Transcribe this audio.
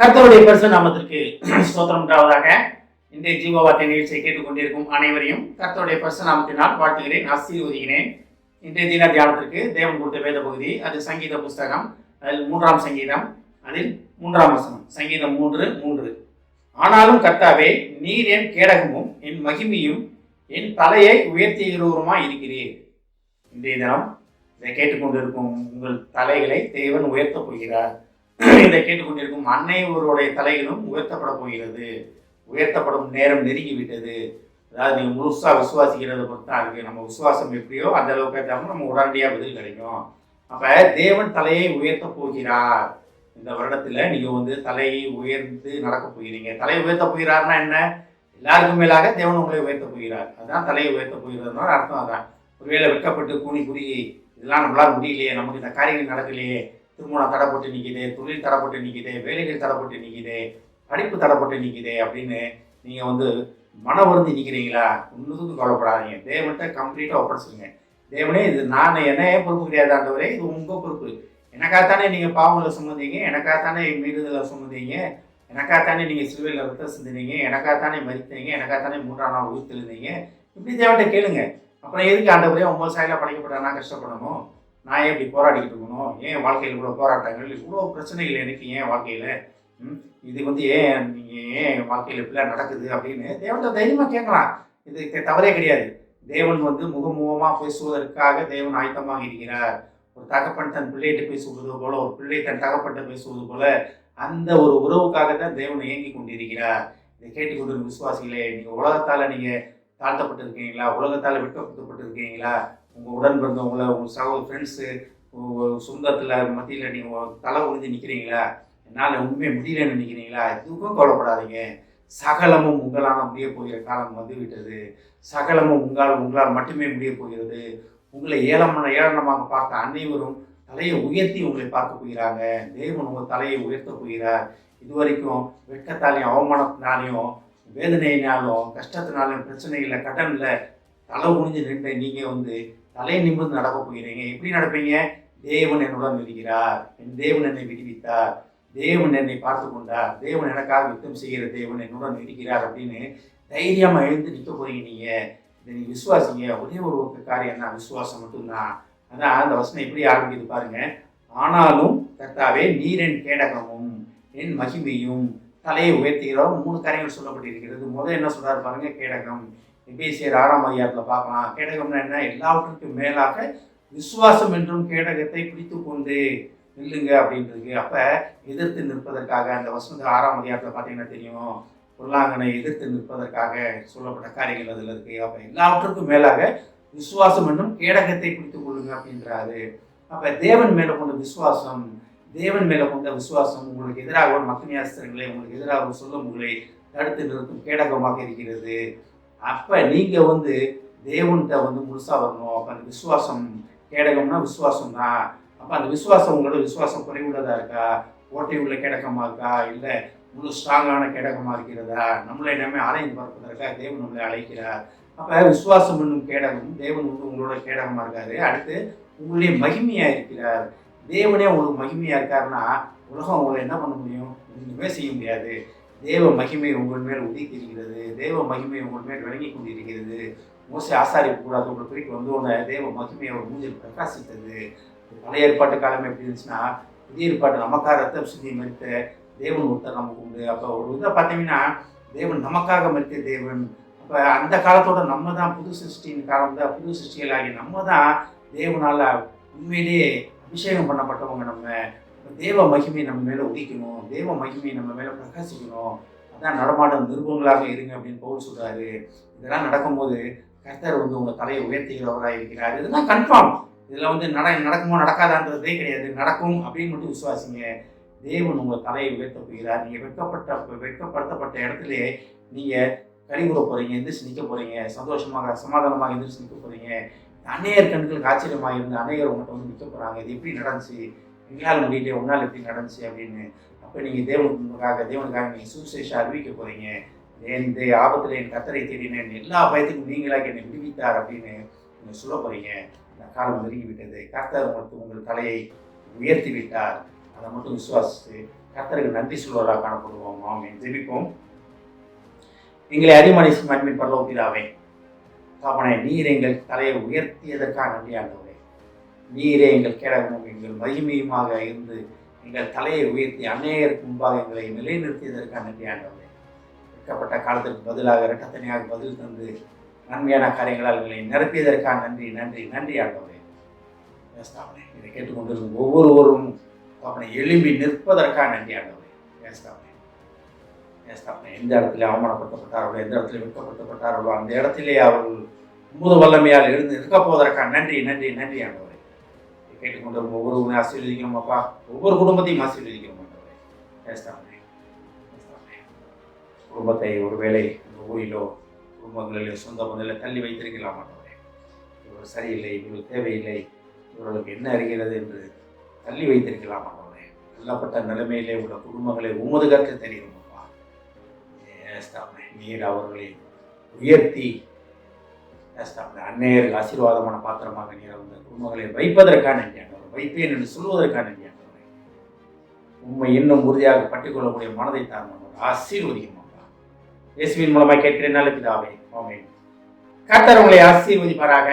கர்த்தருடைய பரிசு நாமத்திற்கு ஸ்தோத்திரம் உண்டாவதாக. இன்றைய ஜீவவார்த்தை நிகழ்ச்சியை கேட்டுக்கொண்டிருக்கும் அனைவரையும் கர்த்தருடைய பரிசு நாமத்தினால் வாழ்த்துகிறேன், ஆசீர்வதிக்கிறேன். இன்றைய தின தியானத்திற்கு தேவன் கொடுத்த வேத பகுதி, அது சங்கீத புஸ்தகம், அதில் 3ஆம் சங்கீதம், அதில் 3ஆம் வசனம். சங்கீதம் 3:3. ஆனாலும் கர்த்தாவே, நீர் என் கேடகமும் என் மகிமையும் என் தலையை உயர்த்துகிறவருமாய் இருக்கிறீர். இன்றைய தினம் இதை கேட்டுக்கொண்டிருக்கும் உங்கள் தலைகளை தேவன் உயர்த்தப் போகிறார். இதை கேட்டுக்கொண்டிருக்கும் அன்னைவருடைய தலைகளும் உயர்த்தப்பட போகிறது. உயர்த்தப்படும் நேரம் நெருங்கிவிட்டது. அதாவது நீங்கள் முழுசா விசுவாசிக்கிறத பொறுத்து தான் இருக்கு. நம்ம விசுவாசம் எப்படியோ அந்த அளவுக்கு ஏற்றாமல் நம்ம உடனடியாக பதில் கிடைக்கும். அப்போ தேவன் தலையை உயர்த்த போகிறார். இந்த வருடத்தில் நீங்கள் தலையை உயர்ந்து நடக்க போகிறீங்க. தலையை உயர்த்த போகிறார்னா என்ன? எல்லாருக்கும் மேலாக தேவன் உங்களை உயர்த்த போகிறார். அதுதான் தலையை உயர்த்த போகிறதுனால அர்த்தம். அதான் ஒருவேளை வெட்கப்பட்டு கூனி குறுகி இதெல்லாம் நம்மளால் முடியலையே, நமக்கு இந்த காரியங்கள் நடக்கலையே, திருமணம் தடைப்பட்டு நிற்கிதே, தொழில் தடைப்பட்டு நிற்கிதே, வேலைகள் தடைப்பட்டு நிற்கிதே, படிப்பு தடைப்பட்டு நிற்கிதே அப்படின்னு நீங்கள் மன வருந்தி நிற்கிறீங்களா? ஒன்றுக்கு கவலைப்படாதீங்க. தேவன்கிட்ட கம்ப்ளீட்டாக ஒப்படைச்சிருங்க. தேவனே, இது நான் என்னையே பொறுப்பு கிடையாது ஆண்டவரே, இது உங்கள் பொறுப்பு. எனக்காகத்தானே நீங்கள் பாவங்களை சுமந்தீங்க, எனக்காகத்தானே மீறுதலை சுமந்தீங்க, எனக்காகத்தானே நீங்கள் சிலுவையில் ரத்தம் சிந்தினீங்க, எனக்காகத்தானே மதித்தீங்க, எனக்காகத்தானே 3ஆம் நாள் உயிர்த்தெழுந்தீங்க. இப்படி தேவன்கிட்ட கேளுங்க. அப்புறம் எதுக்கு ஆண்டவரே உங்கள் சாயலாக படைக்கப்பட்ட நான் கஷ்டப்படணும்? நான் ஏன் இப்படி போராடிக்கிட்டு இருக்கணும்? ஏன் வாழ்க்கையில் இவ்வளோ போராட்டங்கள், இவ்வளோ பிரச்சனைகள் எனக்கு ஏன் வாழ்க்கையில்? இது ஏன் நீங்கள் ஏன் வாழ்க்கையில் இப்படிலாம் நடக்குது அப்படின்னு தேவன்கிட்ட தைரியமாக கேட்கலாம். இது தவறே கிடையாது. தேவன் முகமுகமாக பேசுவதற்காக தேவன் ஆயத்தமாக இருக்கிறார். ஒரு தகப்பன் தன் பிள்ளைகிட்ட பேசுவது போல, ஒரு பிள்ளை தன் தகப்பன்கிட்ட பேசுவது போல, அந்த ஒரு உறவுக்காக தான் தேவன் இயங்கி கொண்டிருக்கிறார். இதை கேட்டுக்கொண்டு விசுவாசிகளே, நீங்கள் உலகத்தால் நீங்கள் தாழ்த்தப்பட்டு இருக்கீங்களா? உலகத்தால் வெட்கப்பட்டு இருக்கீங்களா? உங்கள் உடன் பிறந்தவங்கள, உங்கள் சகோதர ஃப்ரெண்ட்ஸு, சொந்தத்தில் மத்தியில் நீங்கள் தலை உறிஞ்சி நிற்கிறீங்களா? என்னால் உண்மையை முடியலன்னு நினைக்கிறீங்களா? எதுக்கும் கவலைப்படாதீங்க. சகலமும் உங்களால் முடிய போகிற காலம் வந்துவிட்டது. சகலமும் உங்களால் மட்டுமே முடிய போகிறது. உங்களை ஏளனமாக பார்த்த அனைவரும் தலையை உயர்த்தி உங்களை பார்க்க போகிறாங்க. தேவன் உங்கள் தலையை உயர்த்த போகிறார். இதுவரைக்கும் வெட்கத்தாலையும் அவமானத்தினாலையும் வேதனையினாலும் கஷ்டத்தினாலும் பிரச்சனையில் கடனில் தலை குனிஞ்சு நின்று நீங்கள் தலை நிமிர்ந்து நடக்க போகிறீங்க. எப்படி நடப்பீங்க? தேவன் என்னுடன் இருக்கிறார், என் தேவன் என்னை விடுவித்தார், தேவன் என்னை பார்த்து கொண்டார், தேவன் எனக்காக யுத்தம் செய்கிற தேவன் என்னுடன் இருக்கிறார் அப்படின்னு தைரியமாக எழுந்து நிற்க போறீங்க. இதை நீங்கள் விசுவாசிங்க. ஒரே ஒரு காரியம் தான், விசுவாசம் மட்டும்தான். அதான் அந்த வசனம் எப்படி ஆரம்பிக்குது பாருங்க. ஆனாலும் கர்த்தாவே, நீர் என் கேடகமும் என் மகிமையும் தலையை உயர்த்துகிறோம். 3 காரியங்கள் சொல்லப்பட்டிருக்கிறது. முதல் என்ன சொல்றாரு பாருங்க, கேடகம். எபேசியர் 6ஆம் அதிகாரத்தில் பார்க்கலாம். கேடகம்னா என்ன? எல்லாவற்றுக்கும் மேலாக விசுவாசம் என்றும் கேடகத்தை பிடித்து கொண்டு நில்லுங்க அப்படின்றது. அப்போ எதிர்த்து நிற்பதற்காக அந்த வசனத்தில் 6ஆம் அதிகாரத்தில் பார்த்தீங்கன்னா தெரியும், பொருளாங்கனை எதிர்த்து நிற்பதற்காக சொல்லப்பட்ட காரியங்கள் அதில் இருக்கு. அப்போ எல்லாவற்றுக்கும் மேலாக விசுவாசம் என்றும் கேடகத்தை பிடித்து கொள்ளுங்க அப்படின்றாரு. அப்போ தேவன் மேலே கொண்ட விசுவாசம், தேவன் மேலே கொண்ட விசுவாசம் உங்களுக்கு எதிராக ஒரு மக்களியாஸ்திரங்களை, உங்களுக்கு எதிராக சொல்லும் உங்களை தடுத்து நிறுத்தும் கேடகமாக இருக்கிறது. அப்போ நீங்கள் தேவன்கிட்ட முழுசாக வரணும். அப்போ அந்த விசுவாசம், கேடகம்னா விசுவாசம் தான். அப்போ அந்த விசுவாசம் உங்களோட விசுவாசம் குறைவுள்ளதாக இருக்கா? ஓட்டை உள்ள கேடகமாக இருக்கா? இல்லை முழு ஸ்ட்ராங்கான கேடகமாக இருக்கிறதா? நம்மளை எல்லாமே ஆலயம் பார்ப்பதற்காக தேவன் நம்மளை அழைக்கிறார். அப்போ விசுவாசம் என்னும் கேடகம், தேவன் உங்களோட கேடகமாக இருக்காரு. அடுத்து உங்களுடைய மகிமையாக இருக்கிறார். தேவனே உங்களுக்கு மகிமையாக இருக்காருன்னா உலகம் உங்களை என்ன பண்ண முடியும்? ஒன்றுமே செய்ய முடியாது. தேவ மகிமை உங்கள் மேல் உதித்திருக்கிறது. தேவ மகிமை உங்கள் மேல் விளங்கி கொண்டிருக்கிறது. மோசே ஆசாரிப்பு கூடாது ஒரு குறிப்பு வந்தோடனே தேவ மகிமையை ஒரு மூஞ்சில் பிரகாசித்தது. பழைய ஏற்பாட்டு காலம் எப்படி இருந்துச்சுன்னா, புதிய ஏற்பாட்டு நமக்காக ரத்தம் சிந்தி மறித்த தேவன் ஒருத்தர் நமக்கு உண்டு. அப்போ ஒரு இதை பார்த்தீங்கன்னா, தேவன் நமக்காக மறித்த தேவன். அப்போ அந்த காலத்தோட நம்ம தான் புது சிருஷ்டியின் காலம் தான். புது சிருஷ்டிகளாகி நம்ம தான் தேவனால் உண்மையிலேயே அபிஷேகம் பண்ணப்பட்டவங்க. நம்ம தேவ மகிமை நம்ம மேலே உதிக்கணும், தேவ மகிமை நம்ம மேலே பிரகாசிக்கணும். அதான் நடமாடும் நிருபங்களாக இருங்க அப்படின்னு பவுல் சொல்கிறாரு. இதெல்லாம் நடக்கும்போது கர்த்தர் உங்கள் தலையை உயர்த்துகிறவராக இருக்கிறார். இதுதான் கன்ஃபார்ம். இதில் நடக்குமோ நடக்காதான்றதே கிடையாது. நடக்கும் அப்படின்னு மட்டும் விசுவாசிங்க. தேவன் உங்கள் தலையை உயர்த்த போகிறார். நீங்கள் வெட்கப்படுத்தப்பட்ட இடத்துல நீங்கள் கழிவுற போகிறீங்க, எந்திரிச்சு நிற்க போகிறீங்க, சந்தோஷமாக சமாதானமாக எந்திரிச்சு நிற்க போகிறீங்க. அநேகர் கண்களுக்கு ஆச்சரியமாக இருந்து அநேகர் உங்கள்கிட்ட நிற்க போகிறாங்க. இது எப்படி நடந்துச்சு? எங்களால் முடியலையே, உன்னால் எப்படி நடந்துச்சு அப்படின்னு. அப்போ நீங்கள் தேவனுக்காக நீங்கள் சுவிசேஷம் அறிவிக்க போகிறீங்க. இந்த ஆபத்தில் என் கர்த்தரை தேடினேன், எல்லா பயத்துக்கும் நீங்களாக என்னை விடுவித்தார் அப்படின்னு நீங்கள் சொல்ல போகிறீங்க. இந்த காலம் நெருங்கி விட்டது. கர்த்தர் உங்கள் தலையை உயர்த்தி விட்டார். அதை மட்டும் விசுவாசித்து கர்த்தருக்கு நன்றி சொல்வதாக காணப்படுவோம். ஆமென். ஜெபிப்போம். எங்களை அறிமணிசும் அன்பின் பரலோக பிதாவே, தகப்பனே, நீர் எங்கள் தலையை உயர்த்தியதற்காக நன்றி ஆண்டவரே. நீரே எங்கள் கேடகமும் எங்கள் மகிமையுமாக இருந்து எங்கள் தலையை உயர்த்தி அநேகருக்கு முன்பாக எங்களை நிலைநிறுத்தியதற்காக நன்றி ஆண்டவரே. விற்கப்பட்ட காலத்திற்கு பதிலாக இரட்டத்தனையாக பதில் தந்து நன்மையான காரியங்களால் எங்களை நிரப்பியதற்காக நன்றி நன்றி நன்றி ஆண்டவரே. பேசாமனே, இதை கேட்டுக்கொண்டிருக்கும் ஒவ்வொருவரும் அவனை எழும்பி நிற்பதற்காக நன்றி ஆண்டவரே. பேசாமனே, எந்த இடத்துல அவமானப்படுத்தப்பட்டார்களோ, எந்த இடத்துல வெட்கப்படுத்தப்பட்டார்களோ, அந்த இடத்திலே அவர்கள் முது வல்லமையால் எழுந்து நிற்க போவதற்காக நன்றி நன்றி நன்றி ஆண்டவரே. கேட்டுக்கொண்டு ஒவ்வொருவரையும் ஆசீர்வதிக்கிறோம் அப்பா. ஒவ்வொரு குடும்பத்தையும் ஆசீர்வதிக்கிறோம் ஆண்டவரே. பேசாமனே, குடும்பத்தை ஒருவேளை இந்த ஊரிலோ குடும்பங்களிலோ சொந்த பந்தங்களில் தள்ளி வைத்திருக்கலாம் ஆண்டவரே. இவர்கள் சரியில்லை, இவர்கள் தேவையில்லை, இவர்களுக்கு என்ன அறிகிறது என்று தள்ளி வைத்திருக்கலாம் ஆண்டவரே. தள்ளப்பட்ட நிலைமையிலே உள்ள குடும்பங்களை உமது கற்று தெரியும் அப்பா. நீர் அவர்களை உயர்த்தி அன்னையருக்கு ஆசீர்வாதமான பாத்திரமாக நீர் அந்த குடும்பங்களை வைப்பதற்கான நன்றி ஆண்டவரே. வைப்பேன் என்று சொல்வதற்கான நன்றி ஆண்டவரே. உண்மை இன்னும் உறுதியாக பற்றிக்கொள்ளக்கூடிய மனதை தாழ்ந்தவர் ஆசீர்வதிக்கும். இயேசுவின் மூலமாக கேட்கிறேன் நல்ல பிதாவே. ஆமென். கர்த்தர் உங்களை ஆசீர்வதிப்பாராக.